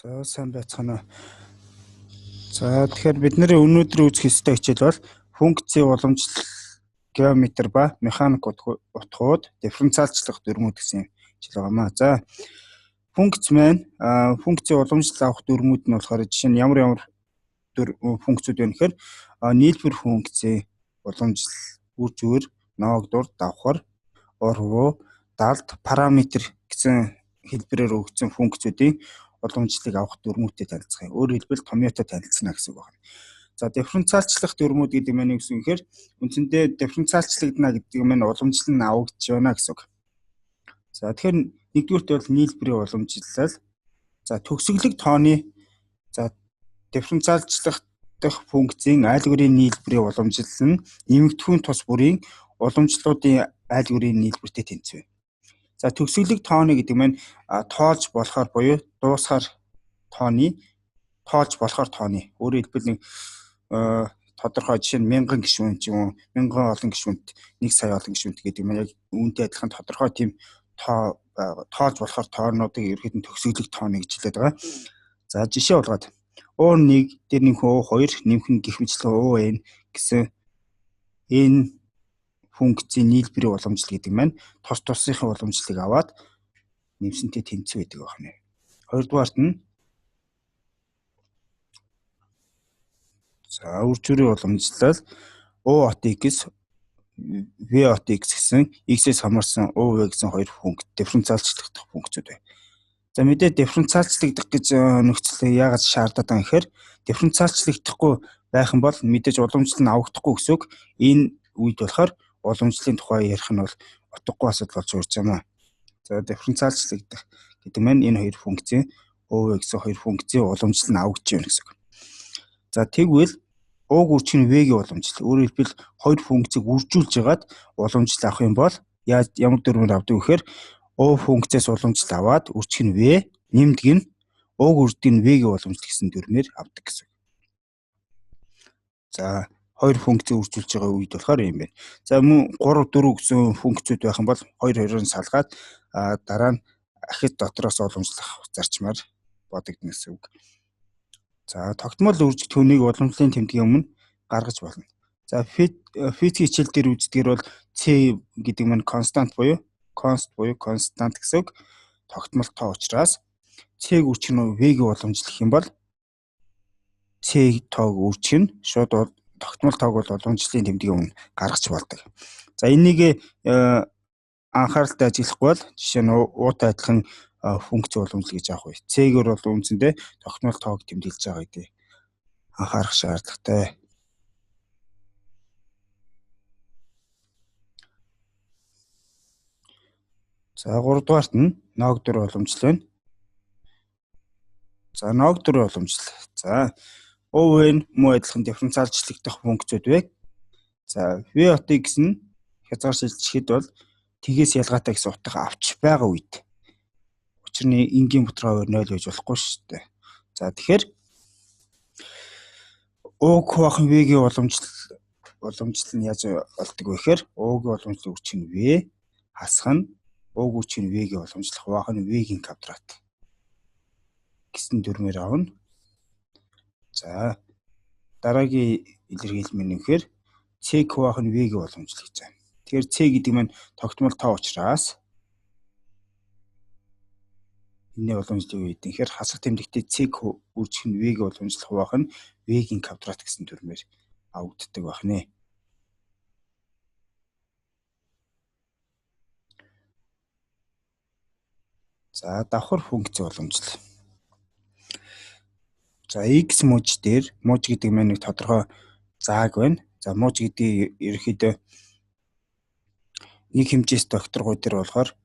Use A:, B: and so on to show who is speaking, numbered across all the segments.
A: За сайн байцгаана. За тэгэхээр бид нарын өнөөдөр үзэх ёстой хичээл бол функцийн уламжлал, геометр ба механик утгууд, дифференциалчлах дүрмүүд гэсэн хичээл байгаамаа. За функц маань функцийн уламжлал авах дүрмүүд нь болохоор жишээ нь ямар функцүүд вэ гэхээр нийлбэр функцийн уламжлал, үр жүүр, ноогдуур, давхар, урвуу, далд, параметр гэсэн хэлбэрээр өгсөн функцүүдийн уламжлалыг авах дүрмүүдтэй танилцах юм. Өөрөөр хэлбэл томьёотой танилцна гэсэн үг байна. За дифференциалчлах дүрмүүд гэдэг нь юу гэсэн гэхээр үндсэндээ дифференциалчлагдана гэдэг нь уламжлал нь авагдж байна гэсэн үг. За тэгэхээр нэгдүгürt бол нийлбэрийн уламжлал. За төгсгөлөг тооны дифференциалчлах дах функцийн айл бүрийн нийлбэрийн уламжлал нь нэмэгдэхүүн тус бүрийн уламжлалуудын айл бүрийн нийлбэртэй тэнцвэ. За төгсгөлөг тооны гэдэг нь тоолж болохоор буюу дуусахаар тооны өөрөөр хэлбэл тодорхой жишээ нь 1000 гишүүн ч юм уу 1000 олон гишүүнт 1 сая олон гишүүнт гэдэг нь яг үүнтэй адилхан тодорхой тийм тоолж болохоор тоонуудыг ерөөд нь төгсгөлөг тооны гэж хэлээд байгаа. За жишээ болгоод U1 дээр нэмэх U2 нэмэх гихмичлэн UN гэсэн энэ функцийн нийлбэрийн уламжлал гэдэг нь тус тусынхаа уламжлалыг аваад нэмсэнтэй тэнцвэ гэдэг байна. Хоёрдугаарт нь за үр жүүрийн уламжлал U от x V от x гэсэн x-ээс хамаарсан UV гэсэн хоёр функц дифференциалчлагдах функцүүд байна. За мэдээ дифференциалчлагдах гэж нөхцөл яагаад шаардаад байгаа юм гэхээр дифференциалчлагдахгүй байх юм бол мэдээж уламжлал нь авагдахгүй гэсэн үг. Энэ үед болохоор уламжлалын тухай ярих нь бол утгагүй асуудал болж урьж байна. За дифференциалчлагдах гэдэг нь энэ хоёр функцийн UV гэсэн хоёр функцийн уламжлал нь авагдж байна гэсэн үг. За тэгвэл уг үржих нь V-ийн уламжлал. Өөрөөр хэлбэл хоёр функцийг үржүүлж ягаад уламжлал авах юм бол ямар дүрмээр авдаг вэ гэхээр U функцээс уламжлал аваад үржих нь V, нэмдэг нь уг үрждэг нь V-ийн уламжлал гэсэн дүрмээр авдаг гэсэн. За хоёр функцийг үржүүлж байгаа үед болохоор юм байна. За мөн 3 4 гэсэн функцүүд байх юм бол 2-2-оор салгаад дараа нь ахид дотроос уламжлах зарчмаар бодогдно гэсэн үг. За тогтмол үржих түүнийг уламжлалын тэмдгийн өмнө гаргаж болно. За физик хичээл дээр үздэгэр бол C гэдэг нь констант буюу констант гэсэн үг. Тогтмол тоо учраас C-г үржих нь V-г уламжлах юм бол C тоог үржих нь шууд тогтмол тоог бол уламжлалын тэмдгийн өмнө гаргаж болдог. За энийг анхааралтай ажиглахгүй бол жишээ нь U-тай адилхан функц уламжлал гэж авах вэ. C-гэр бол үндсэндээ тогтмол тоог тэмдэглэж байгаа гэдэг анхаарах шаардлагатай. За 3 дугаарт нь ноогдуур уламжлал байна. За ноогдуур уламжлал. За UN муу адилхан дифференциалчлагдах функцүүд вэ. За V от x нь хязгааршилжчихэд бол тгээс ялгаатай гэсэн утга авч байгаа үед учир нь энгийн бутраа 0 байж болохгүй шүү дээ. За тэгэхээр U хуваах V-ийн уламжлал нь яаж болдог вэ гэхээр U-гийн уламжлал үржих нь V, хасах нь U-г үржих нь V-ийн уламжлал хуваах нь V-ийн квадрат гэсэн дүрмээр авна. За дараагийн илэрхийлэл нь гэхээр C хуваах нь V-ийн уламжлал гэж байна. Тэгэхээр C гэдэг нь тогтмол тоо учраас энэ уламжлалын үед тэгэхээр хасах тэмдэгтээ C үржих нь V-ийн уламжлал хуваах нь V-ийн квадрат гэсэн дүрмээр авагддаг байна. За давхар функцийн уламжлал. За x мууж дээр мууж гэдэг нь нэг тодорхой зааг байна. За мууж гэдэг ерөнхийдөө нэг хэмжээс докторгой дээр болохоор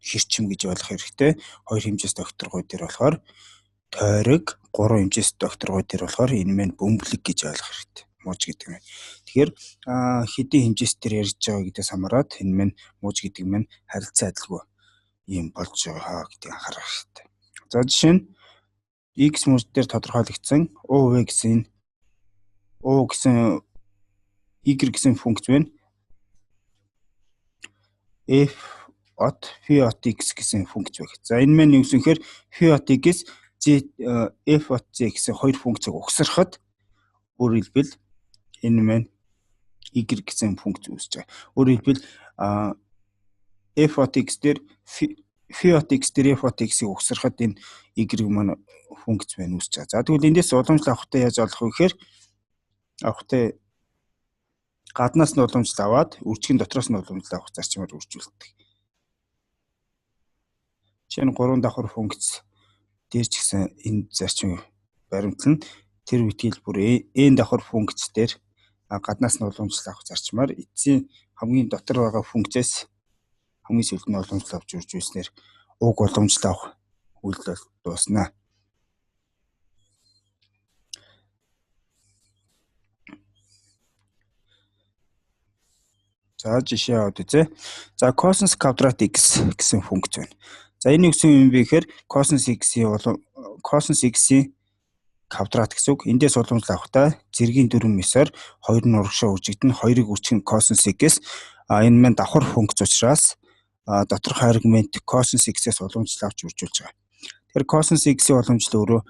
A: хэрчим гэж ойлгох хэрэгтэй. 2 хэмжээс докторгой дээр болохоор тойрог, 3 хэмжээс докторгой дээр болохоор энэ мань бөмбөлөг гэж ойлгох хэрэгтэй. Мууж гэдэг нь. Тэгэхээр хэдийн хэмжээс дээр ярьж байгаа гэдээс хамаарат энэ мань мууж гэдэг нь харилцан адилгүй юм болж байгаа гэдгийг анхаарах хэрэгтэй. За жишээ нь x мууж дээр тодорхойлогдсон UV гэсэн U гэсэн y гэсэн функц байна. F от V от x гэсэн функц байна. За энэ маань юу гэсэн хэрэг V от x f от z гэсэн хоёр функцийг угсархад өөрөөр хэлбэл энэ маань y гэсэн функц үүсэж байгаа. Өөрөөр хэлбэл f от x дээр phi от x дээр f от x-ийг угсархад энэ y маань функц байна үүсэж байгаа. За тэгвэл эндээс уламжлал авахтай яаж олох вэ гэхээр гаднаас нь уламжлал аваад үржигийн дотроос нь уламжлал авах зарчмаар үржүүлдэг. Жишээ нь 3 давхар функц дээр ч гэсэн энэ зарчмыг баримтлан тэр үтгэл бүр n давхар функц дээр гаднаас нь уламжлал авах зарчмаар эцсийн хамгийн дотор байгаа функцээс хамгийн сүүлд нь уламжлал авч үржүүлснээр уг уламжлал авах үйлдэл дуусна. За жишээ аваад үзье. За cosine квадрат x гэсэн функц байна. За энэ үгсэн юм бэ гэхээр cosine x-ийн квадрат гэсэн үг. Эндээс уламжлал авахдаа зэргийн дүрм мэсээр 2 нь урагшаа үржигдэн 2-ыг үржих нь cosine x-ээс энэ маань давхар функц учраас доторх аргумент cosine x-ээс уламжлал авч үржүүлж байгаа. Тэгэхээр cosine x-ийн уламжлал өөрөө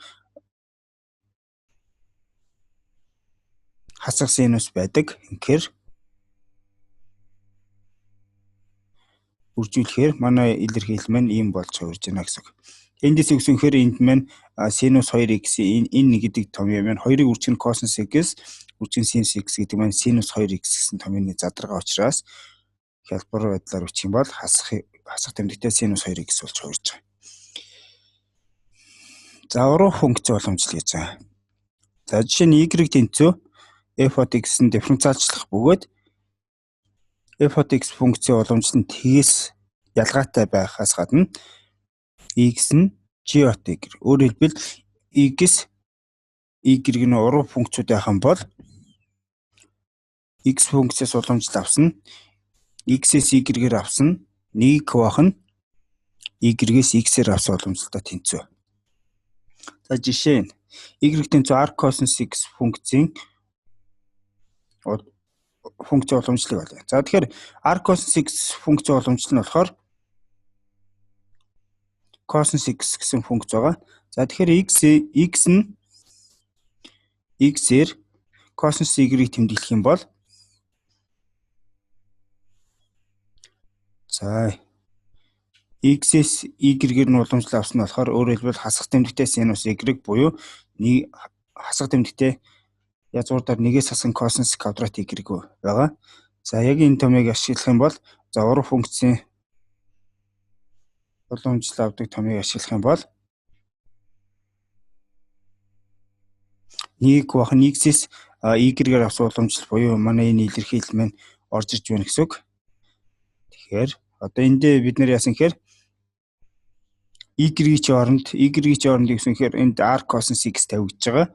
A: хасах синус байдаг. Инхээр үржүүлэхээр манай илэрхийлэл маань ийм болж хувирж байна гэсэн үг. Эндээс үгсэнхээр энд маань синус 2x энэ гэдэг томьёо маань 2-ыг үржих нь cosine x-ээс үржих нь sin x гэдэг маань синус 2x гэсэн томьёоны задаргаа учраас хялбар байдлаар үчих юм бол хасах тэмдэгтээ синус 2x болж хувирж байгаа. За уруу функц уламжлал гэж байгаа. За жишээ нь y тэнцүү f от x-ийн дифференциалчлах бөгөөд f от x функцийн уламжлал нь тгээс ялгаатай байхаас гадна x нь g от y. Өөрөөр хэлбэл x y-ийн уруу функцүүд байх юм бол x функцээс уламжлал авсан x-ээс y-гээр авсан 1 квах нь y-ээс x-ээр авсан уламжлалтай тэнцүү. За жишээ нь y тэнцүү arc cosine x функцийн уламжлалыг байна. За тэгэхээр arc cosine x функцийн уламжлал нь болохоор cosine x гэсэн функц байгаа. За тэгэхээр x нь x-ээр cosine y-ийг тэмдэглэх юм бол за x-ээс y-гээр нь уламжлал авсан нь болохоор өөрөөр хэлбэл хасах тэмдэгтээ синус y буюу хасах тэмдэгтээ язгуурдаар 1-ээс хасах cosine квадрат y байгаа. За яг энэ томьёог ашиглах юм бол за уруу функцийн уламжлал авдаг томьёог ашиглах юм бол 1 квах нь x-ээс y-гээр авсан уламжлал буюу манай энэ илэрхийлэл маань орж ирж байна гэсэн үг. Тэгэхээр одоо эндээ бид нэр яасан гэхээр y-ийн оронд гэсэнхээр энд arc cosine x тавигдж байгаа.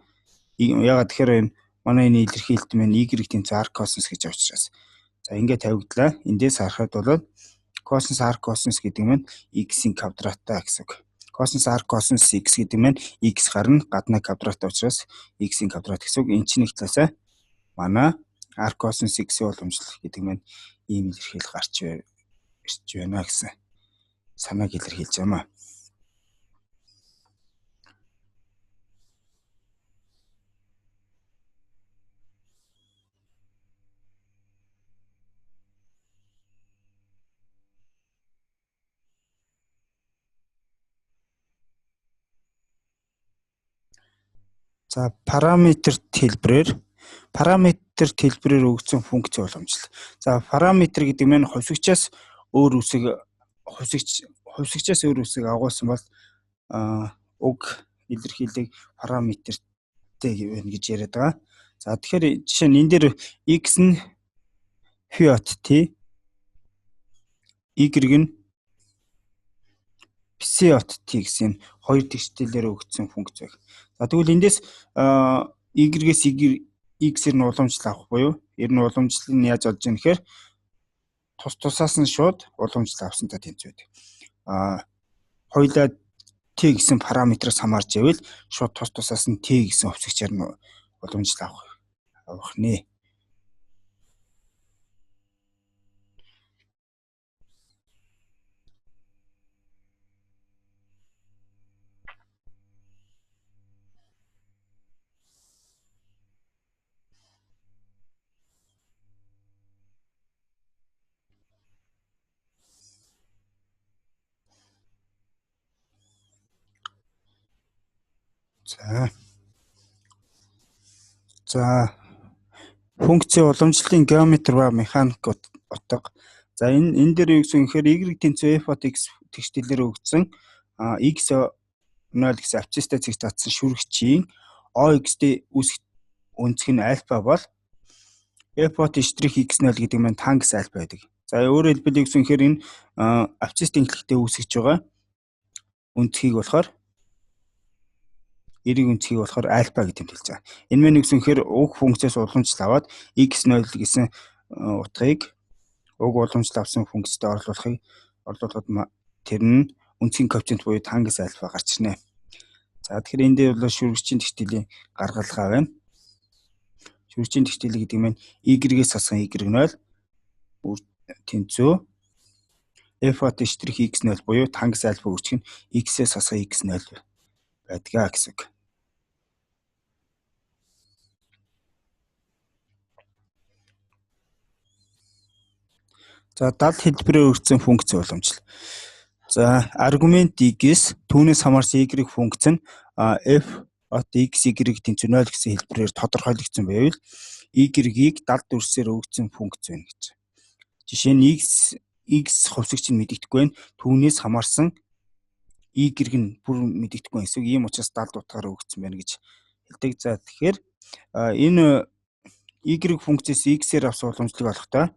A: Ягаад тэгэхээр энэ манай энэ илэрхийлэлт маань y тэнцүү arc cosine гэж учраас. За ингээд тавигдлаа. Эндээс харахад бол cosine arc cosine гэдэг маань x-ийн квадраттай гэсэн үг. Cosine arc cosine x гэдэг маань x гарна гаднаа квадраттай учраас x-ийн квадрат гэсэн үг. Энд чинь нэг талаасаа манай arc cosine x-ийн уламжлал гэдэг маань ийм илэрхийлэл гарч ирж байна гэсэн санааг илэрхийлж байна. За параметр хэлбэрээр өгөгдсөн функцийн уламжлал. За параметр гэдэг нь хувьсгчаас өөр үсэг агуулсан бол уг илэрхийлэг параметртэй байна гэж яриад байгаа. За тэгэхээр жишээ нь энэ дээр x нь phi от t, y нь psi от t гэсэн хоёр тэгшлэлээр өгөгдсөн функц байна. За тэгвэл эндээс y-гээс x-ээр нь уламжлал авах буюу ер нь уламжлал нь яаж болж байгаа нэхээр тусаас нь шууд уламжлал авсантай тэнцүү байдаг. Хоёулаа t гэсэн параметраас хамаарч ивэл шууд тусаас нь t гэсэн хувьсгчаар нь уламжлал авах нэ. За. За. Функцийн уламжлалын геометр ба механик утга. За энэ дээр юу гэсэн гэхээр y тэнцүү f бот x тэгштэлээр өгсөн x 0 гэсэн абсцистай цэгц татсан шүргчийн OX-д үүсэх өнцг нь альфа бол f бот штрих x 0 гэдэг нь тангс альфа байдаг. За өөрөөр хэлбэл юу гэсэн гэхээр энэ абсцисс тэнхлэгтээ үүсгэж байгаа өнцгийг болохоор эрийг өнцгийг болохоор альфа гэдэг юм хэлж байгаа. Энэ мань гэсэн хэрэг уг функцээс уламжлал аваад x0 гэсэн утгыг уг уламжлал авсан функцэд орлуулахад тэр нь өнцгийн коэффициент буюу тангас альфа гарч ирнэ. За тэгэхээр энэ дээр бол шүргчийн тэгштилийн гаргалгаа байна. Шүргчийн тэгштил гэдэг нь y-гээс ассан y0 тэнцүү f бот штрих x0 буюу тангас альфа үүсгэх нь x-ээс ассан x0 байдгаа гэсэн үг. За 70 хэлбэрээр өргөцсөн функц уламжлал. За аргумент x түүнээс хамаарсан y функц нь f бот x y тэнцүү 0 гэсэн хэлбэрээр тодорхойлогдсон байвал y-ийг 70 дүрсээр өгөгдсөн функц байна гэж. Жишээ нь x хувьсагч нь мэдэгдэхгүй байна. Түүнээс хамаарсан y нь бүр мэдэгдэхгүй эсвэл ийм учраас 70 утгаар өгөгдсөн байна гэж хэлдэг. За тэгэхээр энэ y функцээс x-ээр авсан уламжлалыг олохдоо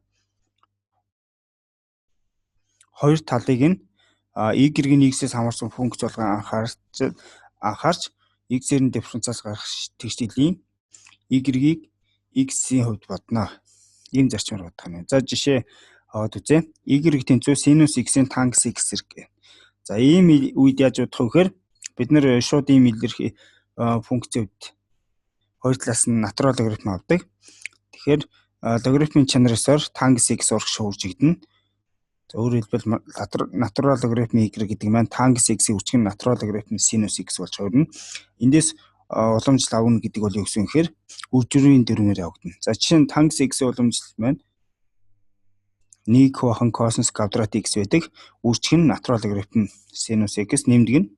A: хоёр талыг нь y-ийн x-ээс хамаарсан функц болгон анхаарч x-ээр нь дифференцаас гарах тэгштилийн y-ийг x-ийн хувьд бодно. Ийм зарчмаар бодох юм. За жишээ аваад үзье. Y тэнцүү синус x-ийн тангас x зэрэг. За ийм үед яаж бодох вэ гэхээр бид нэр шууд ийм илэрхий функцийн хувьд хоёр талаас нь натурал логарифм авдаг. Тэгэхээр логарифмын чанараасаар тангас x урагш хуржигдана. За өөрөөр хэлбэл натурал логарифм y гэдэг маань тангас x-ийн үржих нь натурал логарифм синус x болж хувирна. Эндээс уламжлал авна гэдэг бол юу гэсэн гэхээр үржирийн дөрмөөр явагдана. За жишээ нь тангас x-ийн уламжлал маань 1 бахан косинус квадрат x байдаг. Үржих нь натурал логарифм синус x нэмдэг нь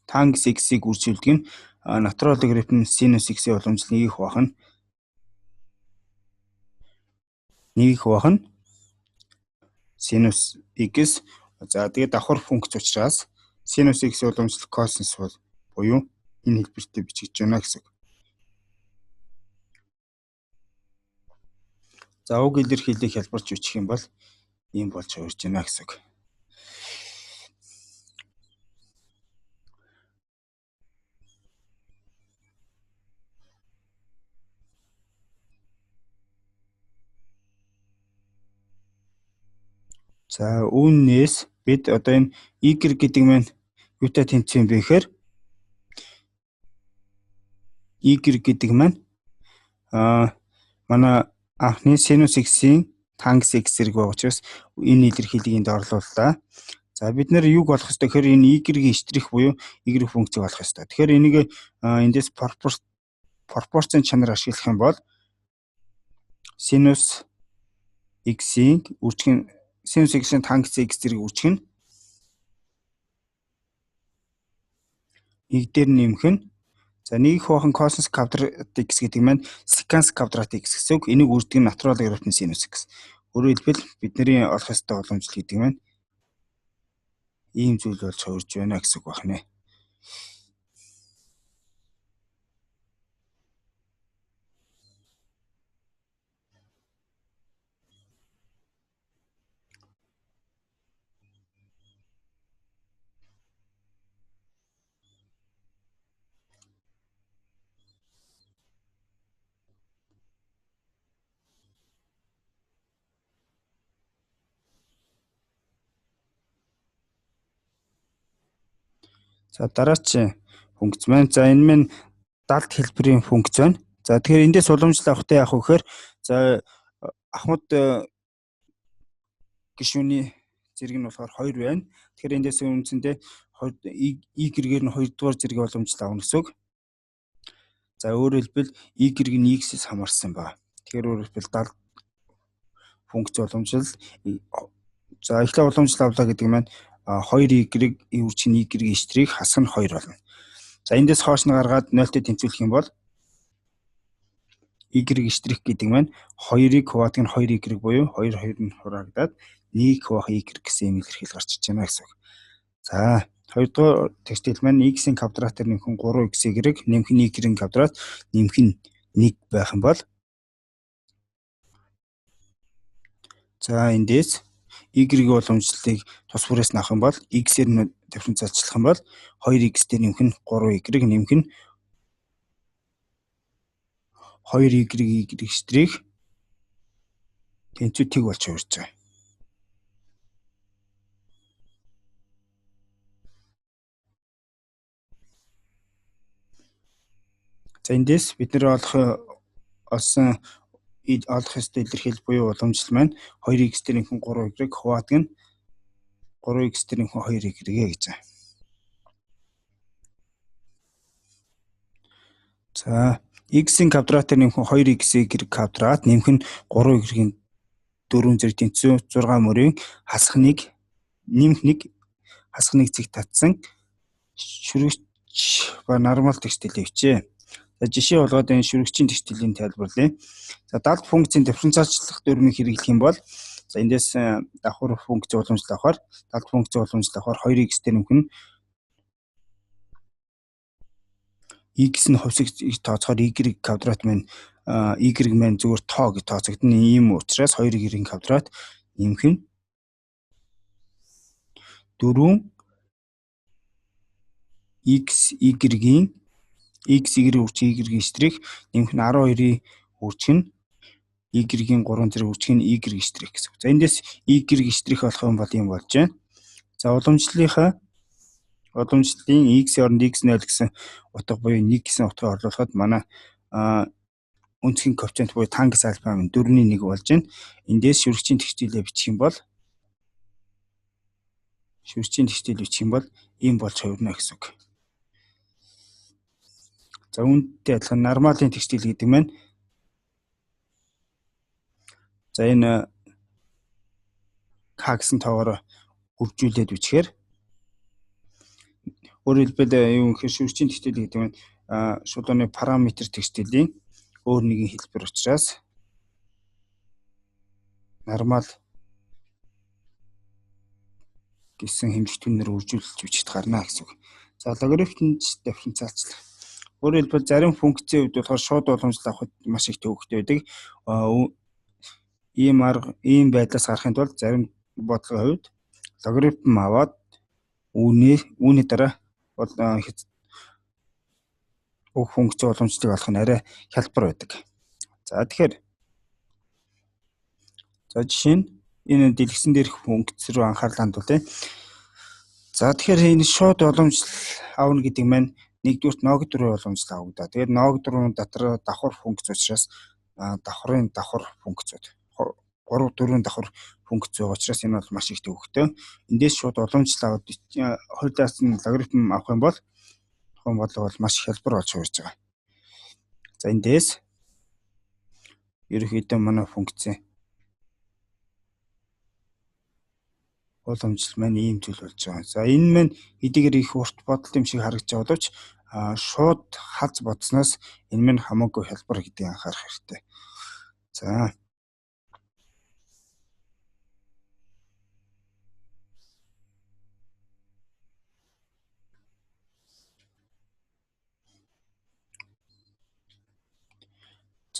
A: тангас x-ийг үржүүлдэг нь натурал логарифм синус x-ийн уламжлал 1 бахан синус x. За тэгээд давхар функц учраас синус x уламжлал косинус бол буюу энэ хэлбэртэй бичиж байна гэсэн. За уг илэрхийллийг хялбарч бичих юм бол ийм болж хувирж байна гэсэн. За үүнээс бид одоо энэ y гэдэг маань юутай тэнцвэр юм бэ гэхээр y гэдэг маань манай анхны синус x-ийн тангас x зэрэг байгаа учраас энэ илэрхийллийг энд орлууллаа. За бид нэр юг олох ёстой гэхээр энэ y-ийн штрих буюу y функцийг олох ёстой. Тэгэхээр энийг эндээс пропорцийн чанар ашиглах юм бол синус x-ийн үржих нь синус x-ийн тангас x зэрэг үржих нь y дээр нэмэх нь за 1 бахан косинус квадрат x гэдэг маань секанс квадрат x гэсэн үг. Энийг үрждэг нь натурал логарифм синус x. Өөрөөр хэлбэл бидний олох ёстой уламжлал гэдэг маань ийм зүйл болж хувирж байна гэсэн үг байна. За дараач функц маань. За энэ маань 70 хэлбэрийн функц байна. За тэгэхээр эндээс уламжлал авахтай яах вэ гэхээр за ахмад гишүүний зэрэг нь болохоор 2 байна. Тэгэхээр эндээс үндсэндээ y-гээр нь 2 дугаар зэрэг уламжлал авна гэсэн үг. За өөрөөр хэлбэл y нь x-с хамаарсан байна. Тэгэхээр өөрөөр хэлбэл 70 функц уламжлал. За эхлээ уламжлал авлаа гэдэг маань 2y үржих нь y штрих хасах нь 2 болно. За эндээс хоош нь гаргаад 0-тэй тэнцвүүлэх юм бол y штрих гэдэг маань 2-ыг хувадаг нь 2y буюу 2 2 нь хураагдаад 1 хуваах y гэсэн ийм илэрхийлэл гарч иж байна гэсэн үг. За хоёрдугаар тэгштэл маань x-ийн квадратаар нэмэх нь 3x нэмэх нь y-ийн квадрат нэмэх нь 1 байх юм бол за эндээс y-ийн уламжлалыг тус бүрээс нь авах юм бол x-ээр нь дифференциалчлах юм бол 2x дээр нэмэх нь 3y нэмэх нь 2y штрих тэнцүү тэг болж хувирж байгаа. За эндээс бид нэр олох ёстой илэрхийлэл буюу уламжлал маань 2x дээр нэмэх нь 3y хувадаг нь 3x дээр нэмэх нь 2y гэж байна. За x-ийн квадратаар нэмэх нь 2x квадрат нэмэх нь 3y-ийн 4 зэрэг тэнцүү 6 мөрийн хасах 1 нэмэх 1 хасах 1 зэг татсан шүрэгч ба нормал тэгштэйлээ бичээ. За жишээ болгоод энэ шүрэгчийн тэгштэйлийн тайлбарлая. За далд функцийн дифференциалчлах дүрмийг хэрэглэх юм бол за эндээс давхар функцийн уламжлал авахаар далд функцийн уламжлал авахаар 2x дээр нэмэх нь x нь хувьсыг тооцохоор y квадрат маань y маань зүгээр тоо гэж тооцогдно. Ийм учраас 2y-ийн квадрат нэмэх нь 4 y-ийн x үржих y штрих нэмэх нь 12-ийн үржих нь y-ийн 3 зэрэг үржих нь y штрих гэсэн. За эндээс y штрих болох юм бол юм болж байна. За уламжлалын x-ийн оронд x0 гэсэн утга буюу 1 гэсэн утгаар оруулахад манай өнцгийн коэффициент буюу тангс альфа минь 4-ний 1 болж байна. Эндээс шүрэгчийн тэгштэйлээ бичих юм бол ийм болж хувирна гэсэн үг. За үүнтэй адилхан нормалын тэгштэйл гэдэг маань за энэ k гэсэн тоогоор үржүүлээд бичгээр өөрөөр хэлбэл юу гэхээр шүрэгчийн тэгштэйл гэдэг нь шулууны параметр тэгштэйлийн өөр нэгэн хэлбэр учраас нормал гэсэн хэмжигтүүнээр үржүүлж бичиж гарна гэсэн үг. За логарифмын дифференциалчлах. Өөрөөр хэлбэл зарим функцийн хувьд болохоор шууд уламжлал авахд маш их төвөгтэй байдаг. Ийм байдлаас гарахын тулд зарим бодлогын хувьд логарифм аваад үүний дараа уг функцийн уламжлалыг олох нь арай хялбар байдаг. За тэгэхээр жишээ нь энэ дэлгэсэн дээрх функц рүү анхаарал хандуулъя. За тэгэхээр энэ шууд уламжлал авна гэдэг маань нэгдүгürt ног 4 уламжлал авагдаа. Тэгээд ног 4 дотор давхар функц учраас давхрын давхар функцуд 3 4 давхар функц байгаа учраас энэ бол маш их төвөгтэй. Эндээс шууд уламжлал аваад хоёулаас нь логарифм авах юм бол маш хялбар болж хувирж байгаа. За эндээс ерөнхийдөө манай функцийн уламжлал маань ийм зүйл болж байгаа. За энэ маань эдгээр их урт бодол юм шиг харагдаж байгаа боловч шууд хаз бодсноос энэ маань хамаагүй хялбар гэдгийг анхаарах хэрэгтэй.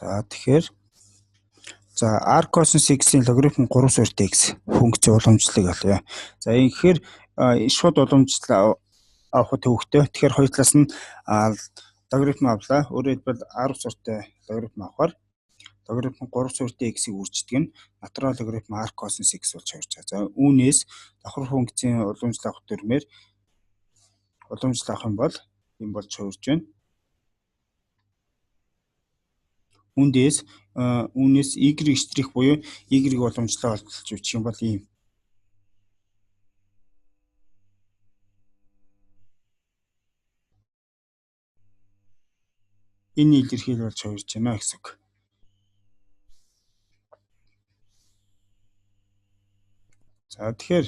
A: За тэгэхээр r cosine x-ийн логарифм 3 суурьтай x функцийн уламжлалыг олъё. За ингэхээр шууд уламжлал авах төвөгтэй. Тэгэхээр хоёр талаас нь логарифм авлаа. Өөрөөр хэлбэл 10 суурьтай логарифм авахаар логарифм 3 суурьтай x-ийг үрждэг нь натурал логарифм r cosine x болж хувирж байгаа. За үүнээс давхар функцийн уламжлал авах дүрмээр уламжлал авах юм бол юм болж хувирж байна. Үүнээс y штрих буюу y уламжлал олж бичих юм бол ийм. Энэ илэрхийлэл болж хувирж байна гэсэн үг. За тэгэхээр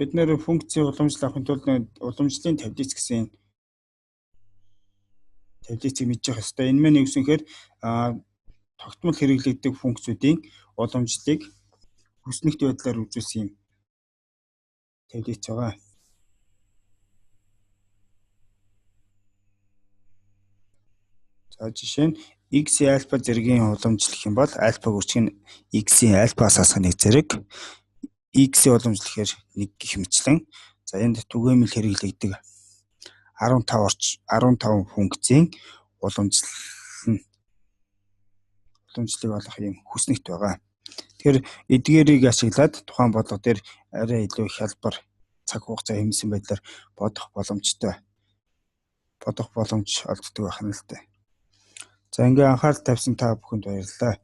A: бид нэр функцийн уламжлал авахын тулд уламжлалын таблиц гэсэн таблицыг мэдчих хэвээр. Энэ маань юу гэсэнхээр тогтмол хэрэглэгдэх функцүүдийн уламжлалыг хүснэгт байдлаар үзүүлсэн юм таблиц байгаа. За жишээ нь x-ийн альфа зэргийн уламжлах юм бол альфаг өчг нь x-ийн альфа асаасах нэг зэрэг, x-ийн уламжлал гэхээр 1 гэх мэтлэн. За энд түгээмэл хэрэглэгдэг 15 функцийн уламжлалыг олох юм хүснэгт байгаа. Тэгэхээр эдгээрийг ашиглаад тухайн бодлого дээр арай илүү хялбар цаг хугацаа хэмнэсэн байдлаар бодох боломж олгдог байх нь л дээ. За ингээ анхаарал тавьсан та бүхэнд баярлалаа.